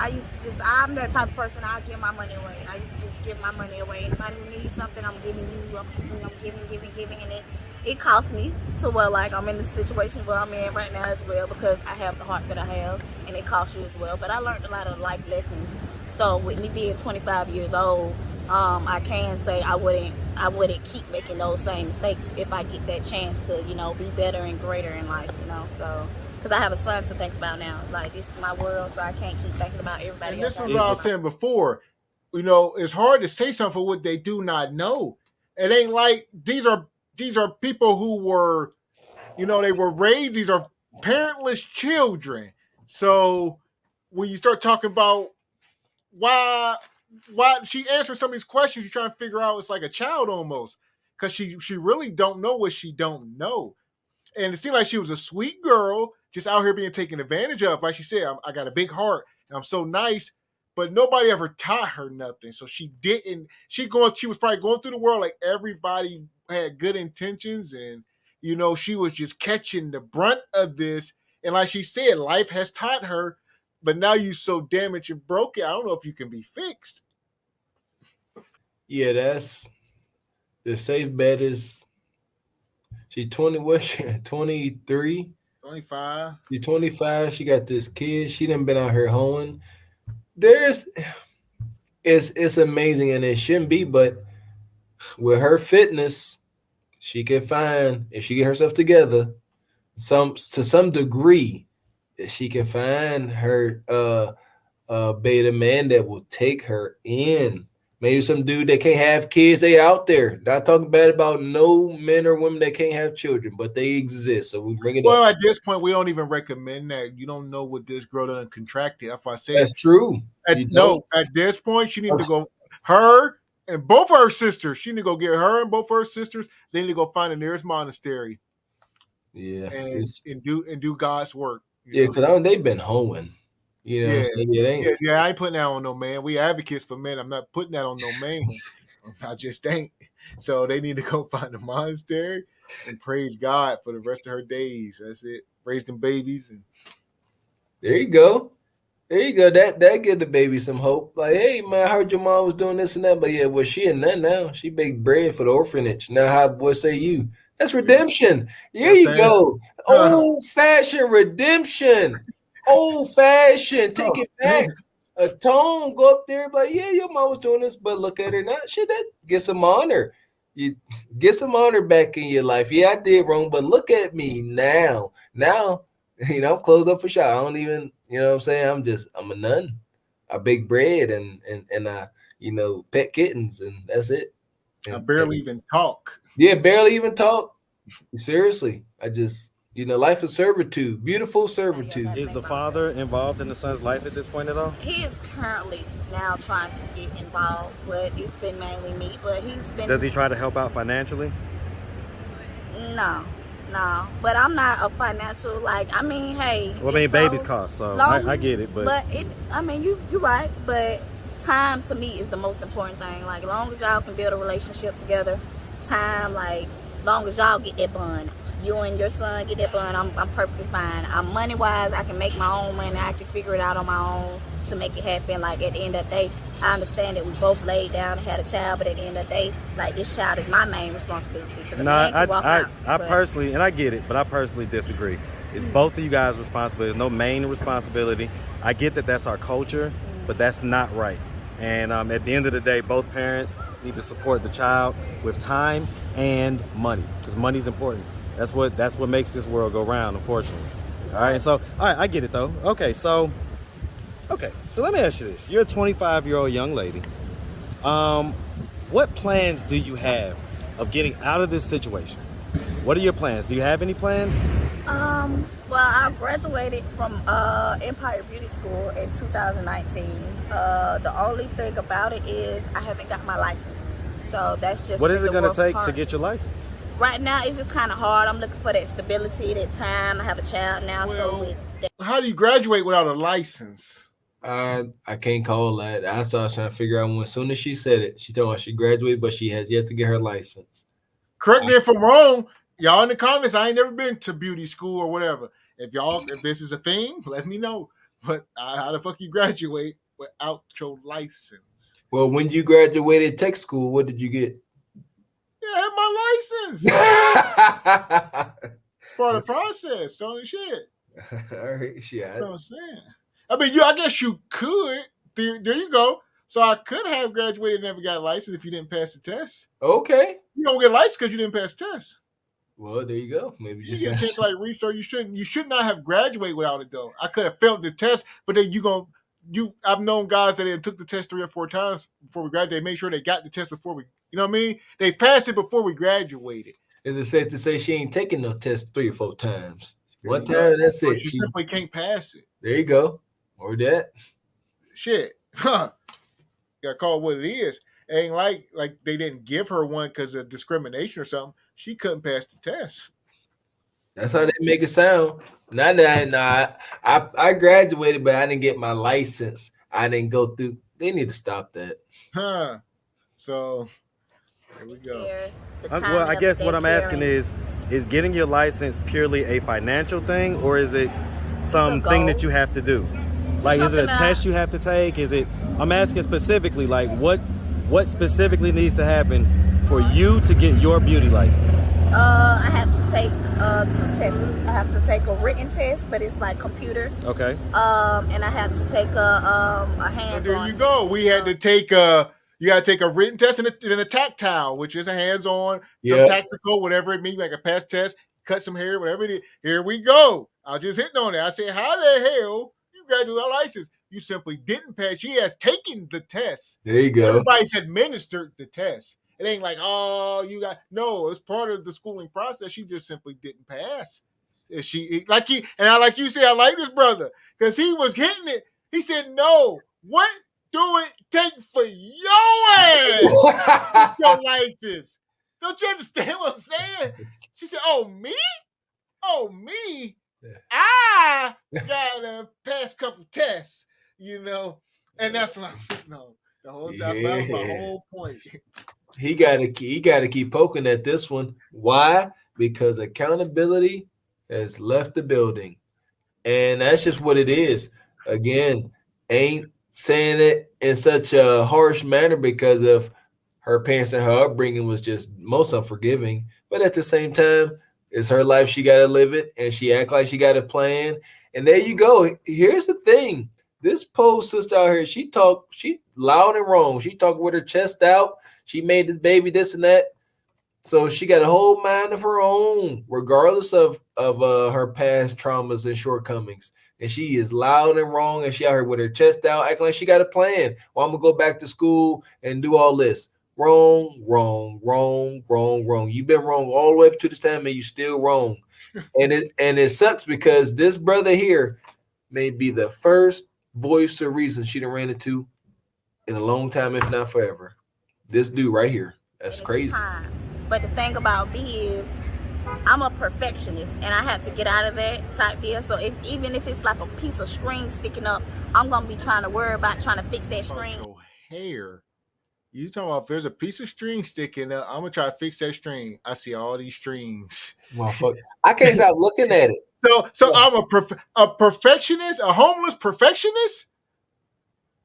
[SPEAKER 1] I'm that type of person, I'll give my money away. I used to just give my money away. Anybody who needs something, I'm giving you, I'm giving, and it cost me to where, like, I'm in the situation where I'm in right now as well because I have the heart that I have, and it costs you as well. But I learned a lot of life lessons. So with me being 25 years old, I can say I wouldn't keep making those same mistakes if I get that chance to, you know, be better and greater in life, you know. So, because I have a son to think about now. Like, this is my world, so I can't keep thinking about everybody
[SPEAKER 3] And
[SPEAKER 1] else.
[SPEAKER 3] this is what I was saying before. You know, it's hard to say something for what they do not know. It ain't like these are people who were, you know, they were raised. These are parentless children. So when you start talking about why she answers some of these questions, you're trying to figure out, it's like a child almost, because she really don't know what she don't know. And it seemed like she was a sweet girl, just out here being taken advantage of. Like she said, I got a big heart and I'm so nice, but nobody ever taught her nothing. So she didn't. She was probably going through the world like everybody had good intentions, and you know, she was just catching the brunt of this. And like she said, life has taught her. But now you so damaged and broken, I don't know if you can be fixed.
[SPEAKER 4] Yeah, that's the safe bet is she 20, what she 23?
[SPEAKER 3] 25.
[SPEAKER 4] She's 25. She got this kid. She done been out here hoeing. It's amazing, and it shouldn't be, but with her fitness, she can find, if she get herself together, to some degree, she can find her beta man that will take her in. Maybe some dude that can't have kids, they out there. Not talking bad about no men or women that can't have children, but they exist. So we bring it up.
[SPEAKER 3] Well, at this point, we don't even recommend that. You don't know what this girl done contracted. That's why I say
[SPEAKER 4] that's true.
[SPEAKER 3] At this point, she need to go, her and both of her sisters, she need to go get her and both of her sisters. They need to go find the nearest monastery.
[SPEAKER 4] Yeah.
[SPEAKER 3] And do God's work.
[SPEAKER 4] Yeah, because they've been hoeing. You know what I'm saying?
[SPEAKER 3] Yeah, I ain't putting that on no man. We advocates for men. I'm not putting that on no man. I just ain't. So they need to go find a monastery and praise God for the rest of her days. That's it. Raise them babies. And
[SPEAKER 4] there you go. There you go. That give the baby some hope. Like, hey man, I heard your mom was doing this and that, but yeah, well, she in that now. She baked bread for the orphanage. Now, what say you? That's redemption. Here you go. Old fashioned redemption. Old fashioned. Take it back. Atone. Go up there. Like, yeah, your mom was doing this, but look at her now. Shit, that get some honor. You get some honor back in your life. Yeah, I did wrong, but look at me now. Now, you know, I'm closed up for shot. I don't even, you know what I'm saying? I'm a nun. I bake bread and I, you know, pet kittens, and that's it. And
[SPEAKER 3] I barely even talk.
[SPEAKER 4] Yeah, barely even talk. Seriously. I just, you know, life of servitude, beautiful servitude.
[SPEAKER 2] Is the father involved in the son's life at this point at all?
[SPEAKER 1] He is currently now trying to get involved, but it's been mainly me. But he's been.
[SPEAKER 2] Does he try to help out financially?
[SPEAKER 1] No, No, but I'm not a financial, like, I mean, hey.
[SPEAKER 2] Well, I mean, babies cost, so I get it, but
[SPEAKER 1] I mean, you're right, but time to me is the most important thing. Like, as long as y'all can build a relationship together, time, like, long as y'all get that bond, you and your son get that bond, I'm perfectly fine. I'm money-wise, I can make my own money, I can figure it out on my own to make it happen. Like, at the end of the day, I understand that we both laid down and had a child, but at the end of the day, like, this child is my main responsibility.
[SPEAKER 2] No, I personally, and I get it, but I personally disagree. It's both of you guys' responsibility. There's no main responsibility. I get that that's our culture, but that's not right. And at the end of the day, both parents need to support the child with time and money, because money's important. That's what makes this world go round, unfortunately. All right, so I get it though. Okay, so let me ask you this: you're a 25-year-old young lady. What plans do you have of getting out of this situation? What are your plans? Do you have any plans?
[SPEAKER 1] Well, I graduated from Empire Beauty School in 2019. The only thing about it is I haven't got my license. So that's just
[SPEAKER 2] what is it going to take to get your license?
[SPEAKER 1] Right now, it's just kind of hard. I'm looking for that stability, that time. I have a child now,
[SPEAKER 3] well, how do you graduate without a license?
[SPEAKER 4] I can't call that. I started trying to figure out when. As soon as she said it, she told me she graduated, but she has yet to get her license.
[SPEAKER 3] Correct me if I'm wrong. Y'all in the comments, I ain't never been to beauty school or whatever. If this is a thing, let me know. But how the fuck you graduate without your license?
[SPEAKER 4] Well, when you graduated tech school, what did you get?
[SPEAKER 3] Yeah, I have my license. Part of the process. So shit.
[SPEAKER 4] All right, shit.
[SPEAKER 3] You know what I'm saying? I mean, I guess you could. There you go. So I could have graduated and never got a license if you didn't pass the test.
[SPEAKER 4] Okay.
[SPEAKER 3] You don't get a license because you didn't pass the test.
[SPEAKER 4] Well, there you go. Maybe
[SPEAKER 3] you get a chance like research. You should not have graduated without it though. I could have failed the test, but then I've known guys that took the test 3 or 4 times before we graduated. They made sure they got the test before we, you know what I mean? They passed it before we graduated.
[SPEAKER 4] Is it safe to say she ain't taking no test 3 or 4 times? One time, that's it.
[SPEAKER 3] She simply can't pass it.
[SPEAKER 4] There you go. Or that.
[SPEAKER 3] Shit. Got called what it is. It ain't like they didn't give her one because of discrimination or something. She couldn't pass the test.
[SPEAKER 4] That's how they make it sound. I graduated, but I didn't get my license. I didn't go through. They need to stop that.
[SPEAKER 3] So here we go.
[SPEAKER 2] Well, I guess what I'm asking is getting your license purely a financial thing, or is it something that you have to do? Like, is it a test you have to take? I'm asking specifically, like, what specifically needs to happen for you to get your beauty license?
[SPEAKER 1] I have to take 2 tests. I have to take a written test, but it's like computer.
[SPEAKER 2] Okay.
[SPEAKER 1] And I have to take a hands-on.
[SPEAKER 3] So there you go. We had to take you got to take a written test and a tactile, which is a hands-on, some tactical, whatever it means, like a pass test, cut some hair, whatever it is. Here we go. I was just hitting on it. I said, how the hell you graduate a license? You simply didn't pass. She has taken the test.
[SPEAKER 4] There you go.
[SPEAKER 3] Everybody's administered the test. It ain't like, no, it's part of the schooling process. She just simply didn't pass. Like you say, I like this brother because he was hitting it. He said, no, what do it take for your ass your license? Don't you understand what I'm saying? She said, oh, me? I gotta pass a couple tests, and that's what I'm sitting on. The whole time, that was my whole point.
[SPEAKER 4] He gotta keep poking at this one. Why? Because accountability has left the building, and that's just what it is. Again, ain't saying it in such a harsh manner because of her parents and her upbringing was just most unforgiving. But at the same time, it's her life. She got to live it, and she act like she got a plan. And there you go. Here's the thing. This poor sister out here, she loud and wrong. She talk with her chest out. She made this baby this and that. So she got a whole mind of her own, regardless of her past traumas and shortcomings. And she is loud and wrong, and she out here with her chest out, acting like she got a plan. Well, I'm going to go back to school and do all this. Wrong. You've been wrong all the way up to this time, and you still wrong. and it sucks because this brother here may be the first voice of reason she done ran into in a long time, if not forever. This dude right here. That's crazy.
[SPEAKER 1] But the thing about me is, I'm a perfectionist, and I have to get out of that type deal. So even if it's like a piece of string sticking up, I'm gonna be trying to worry about trying to fix that string.
[SPEAKER 3] Your hair. You talking about if there's a piece of string sticking up, I'm gonna try to fix that string. I see all these strings.
[SPEAKER 4] Motherfucker. I can't stop looking at it.
[SPEAKER 3] So I'm a perfectionist, a homeless perfectionist?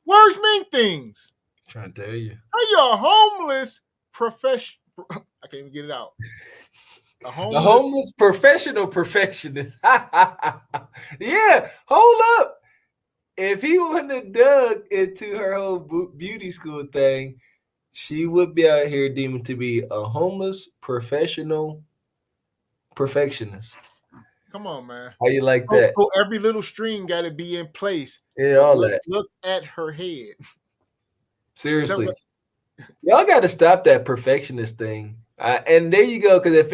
[SPEAKER 3] Words mean things.
[SPEAKER 4] I'm trying to tell you.
[SPEAKER 3] How you a homeless profession? I can't even get it out.
[SPEAKER 4] A homeless professional perfectionist. Yeah, hold up. If he wouldn't have dug into her whole beauty school thing, she would be out here deemed to be a homeless professional perfectionist.
[SPEAKER 3] Come on, man.
[SPEAKER 4] How you like that?
[SPEAKER 3] So every little string got to be in place.
[SPEAKER 4] Yeah, all that.
[SPEAKER 3] Look at her head.
[SPEAKER 4] Seriously. Y'all got to stop that perfectionist thing. And there you go. Because if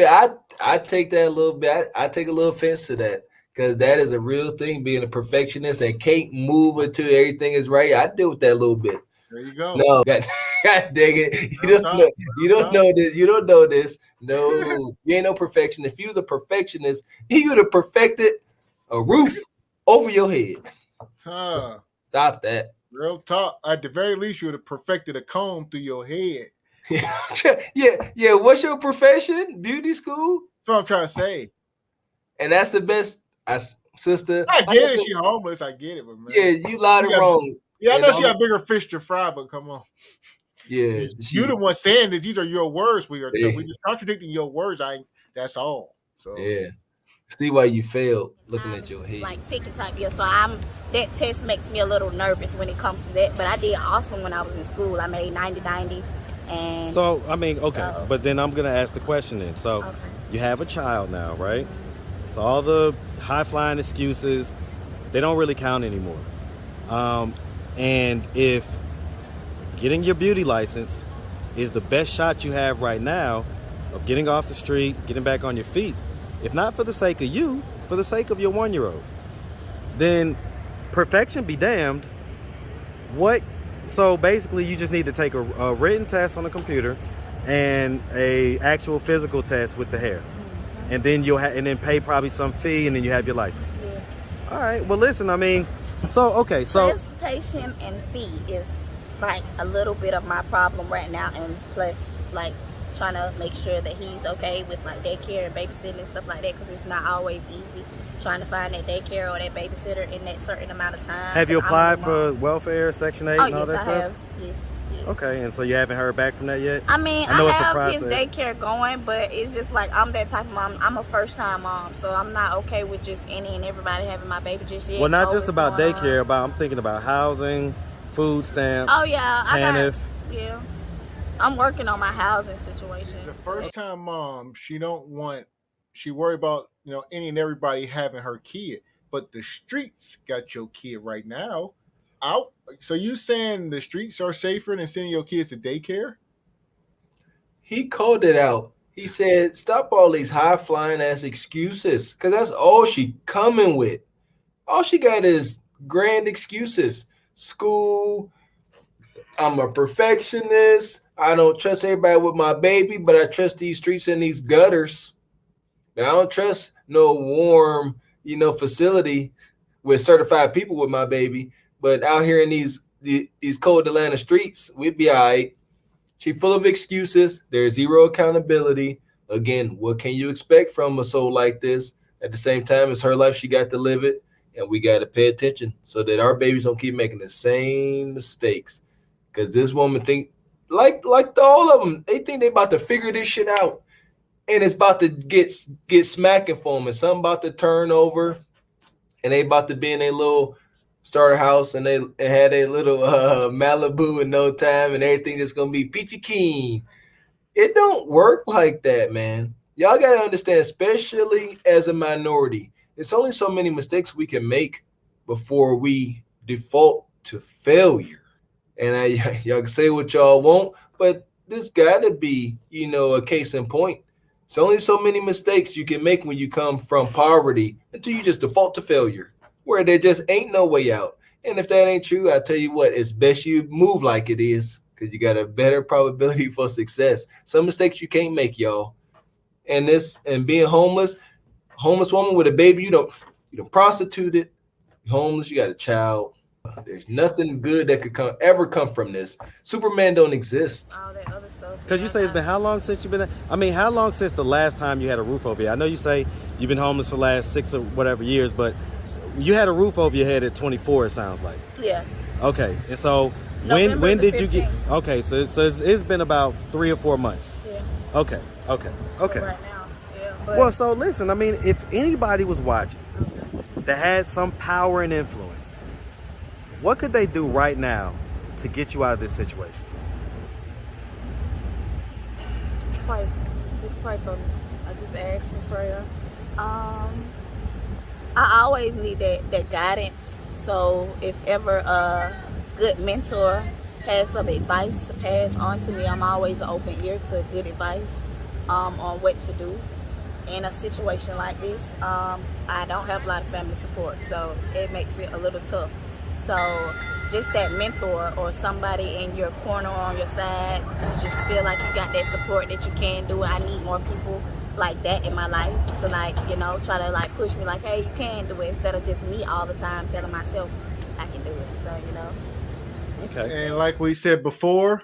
[SPEAKER 4] I take that a little bit, I take a little offense to that. Because that is a real thing, being a perfectionist and can't move until everything is right. I deal with that a little bit.
[SPEAKER 3] There you go.
[SPEAKER 4] No, God dang it. You don't know this. You don't know this. No, you ain't no perfection. If you was a perfectionist, you would have perfected a roof over your head. Stop that.
[SPEAKER 3] Real talk. At the very least, you would have perfected a comb through your head.
[SPEAKER 4] Yeah. What's your profession? Beauty school?
[SPEAKER 3] That's what I'm trying to say.
[SPEAKER 4] And that's the best, sister.
[SPEAKER 3] I get it. She's homeless. I get it, but man.
[SPEAKER 4] Yeah, you lied and wrong.
[SPEAKER 3] Yeah, I know she got bigger fish to fry, but come on.
[SPEAKER 4] Yeah,
[SPEAKER 3] you the one saying that these are your words. We just contradicting your words. That's all. So
[SPEAKER 4] yeah. See why you failed looking at your head.
[SPEAKER 1] Like ticket type, yeah. So that test makes me a little nervous when it comes to that. But I did awesome when I was in school. I made 90. And
[SPEAKER 2] so I mean, okay, but then I'm gonna ask the question then. So you have a child now, right? So all the high flying excuses, they don't really count anymore. And if getting your beauty license is the best shot you have right now of getting off the street, getting back on your feet, if not for the sake of you, for the sake of your 1-year-old, then perfection be damned. So basically you just need to take a written test on the computer and a actual physical test with the hair. And then and then pay probably some fee, and then you have your license. Yeah. All right. Well, listen. I mean, so
[SPEAKER 1] transportation and fee is like a little bit of my problem right now, and plus like trying to make sure that he's okay with like daycare and babysitting and stuff like that, because it's not always easy trying to find that daycare or that babysitter in that certain amount of time.
[SPEAKER 2] Have you applied for welfare, Section 8, and all that stuff?
[SPEAKER 1] I have. Yes.
[SPEAKER 2] Okay, and so you haven't heard back from that yet?
[SPEAKER 1] I mean, I have his daycare going, but it's just like I'm that type of mom. I'm a first-time mom, so I'm not okay with just any and everybody having my baby just yet.
[SPEAKER 2] Well, not just about daycare, but I'm thinking about housing, food stamps.
[SPEAKER 1] Oh yeah,
[SPEAKER 2] TANF.
[SPEAKER 1] Yeah, I'm working on my housing situation.
[SPEAKER 3] As a first-time mom, she worried about any and everybody having her kid, but the streets got your kid right now. Out. So you saying the streets are safer than sending your kids to daycare?
[SPEAKER 4] He called it out. He said, stop all these high flying ass excuses, because that's all she coming with. All she got is grand excuses. School, I'm a perfectionist. I don't trust everybody with my baby, but I trust these streets and these gutters. And I don't trust no warm, facility with certified people with my baby. But out here in these cold Atlanta streets, we'd be all right. She's full of excuses. There's zero accountability. Again, what can you expect from a soul like this? At the same time, it's her life. She got to live it. And we got to pay attention so that our babies don't keep making the same mistakes. Because this woman think, like all of them, they think they about to figure this shit out. And it's about to get smacking for them. And something about to turn over. And they about to be in a little starter house, and they had a little Malibu in no time, and everything is gonna be peachy keen. It don't work like that, man. Y'all gotta understand, especially as a minority, it's only so many mistakes we can make before we default to failure. And y'all can say what y'all want, but this gotta be, a case in point. It's only so many mistakes you can make when you come from poverty until you just default to failure, where there just ain't no way out. And if that ain't true, I tell you what, it's best you move like it is, because you got a better probability for success. Some mistakes you can't make, y'all. and being homeless woman with a baby, you don't prostituted, homeless, you got a child. There's nothing good that could ever come from this. Superman don't exist.
[SPEAKER 1] All that other stuff.
[SPEAKER 2] Because you say it's been how long since you've been? I mean, how long since the last time you had a roof over your head? I know you say you've been homeless for the last 6 or whatever years, but you had a roof over your head at 24. It sounds like.
[SPEAKER 1] Yeah.
[SPEAKER 2] Okay, and so
[SPEAKER 1] November
[SPEAKER 2] when
[SPEAKER 1] the
[SPEAKER 2] did you get?
[SPEAKER 1] 15th.
[SPEAKER 2] Okay, so it's been about 3 or 4 months.
[SPEAKER 1] Yeah.
[SPEAKER 2] Okay.
[SPEAKER 1] But right now, yeah. But,
[SPEAKER 2] Well, so listen. I mean, if anybody was watching that had some power and influence, what could they do right now to get you out of this situation?
[SPEAKER 1] just pray for me. I just ask for prayer. I always need that guidance. So if ever a good mentor has some advice to pass on to me, I'm always an open ear to good advice on what to do in a situation like this. I don't have a lot of family support, so it makes it a little tough. So just that mentor or somebody in your corner or on your side to just feel like you got that support that you can do it. I need more people like that in my life to try to push me hey, you can do it, instead of just me all the time telling myself I can do it. So
[SPEAKER 2] Okay.
[SPEAKER 3] And like we said before,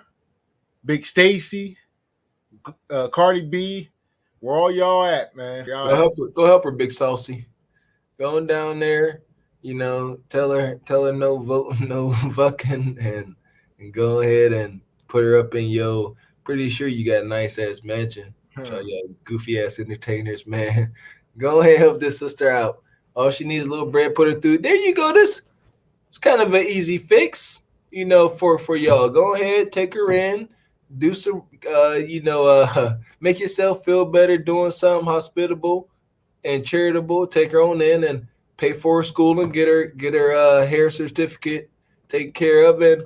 [SPEAKER 3] Big Stacy, Cardi B, where all y'all at, man?
[SPEAKER 4] Go help her, Big Saucy. Going down there, tell her no vote, no fucking, and go ahead and put her up in yo. Pretty sure you got a nice ass mansion. Y'all goofy ass entertainers, man. Go ahead and help this sister out. All she needs is a little bread, put her through. There you go. This it's kind of an easy fix, for y'all. Go ahead, take her in, do some, make yourself feel better doing something hospitable and charitable. Take her on in and pay for her school and get her hair certificate taken care of, and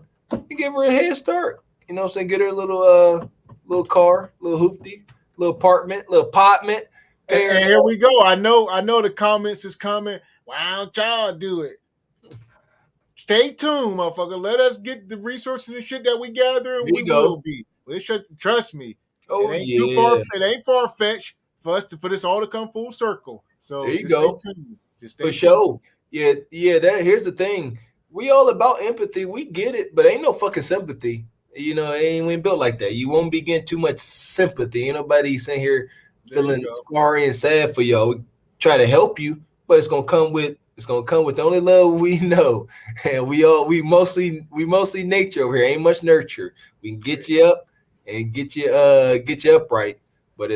[SPEAKER 4] give her a head start. You know what I'm saying? Get her a little car, little hoopty, little apartment.
[SPEAKER 3] And here we go. I know the comments is coming. Why don't y'all do it? Stay tuned, motherfucker. Let us get the resources and shit that we gather, and we will be. Trust me.
[SPEAKER 4] Oh,
[SPEAKER 3] it ain't far fetched for this all to come full circle. So
[SPEAKER 4] there you go.
[SPEAKER 3] Stay tuned.
[SPEAKER 4] For sure. Yeah. Here's the thing. We all about empathy. We get it, but ain't no fucking sympathy. We ain't built like that. You won't be getting too much sympathy. Ain't nobody sitting here feeling sorry and sad for y'all. We try to help you, but it's gonna come with the only love we know. And we mostly nature over here. Ain't much nurture. We can get you up and get you upright. But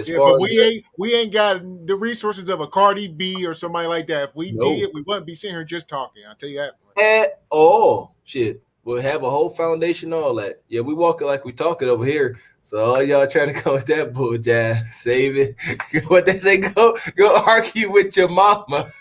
[SPEAKER 3] we ain't got the resources of a Cardi B or somebody like that. If we did, we wouldn't be sitting here just talking. I'll tell you that.
[SPEAKER 4] At all. Shit. We'll have a whole foundation, all that. Yeah, we walk it like we talk it over here. So all y'all trying to come with that bull jab, save it. What they say, go argue with your mama.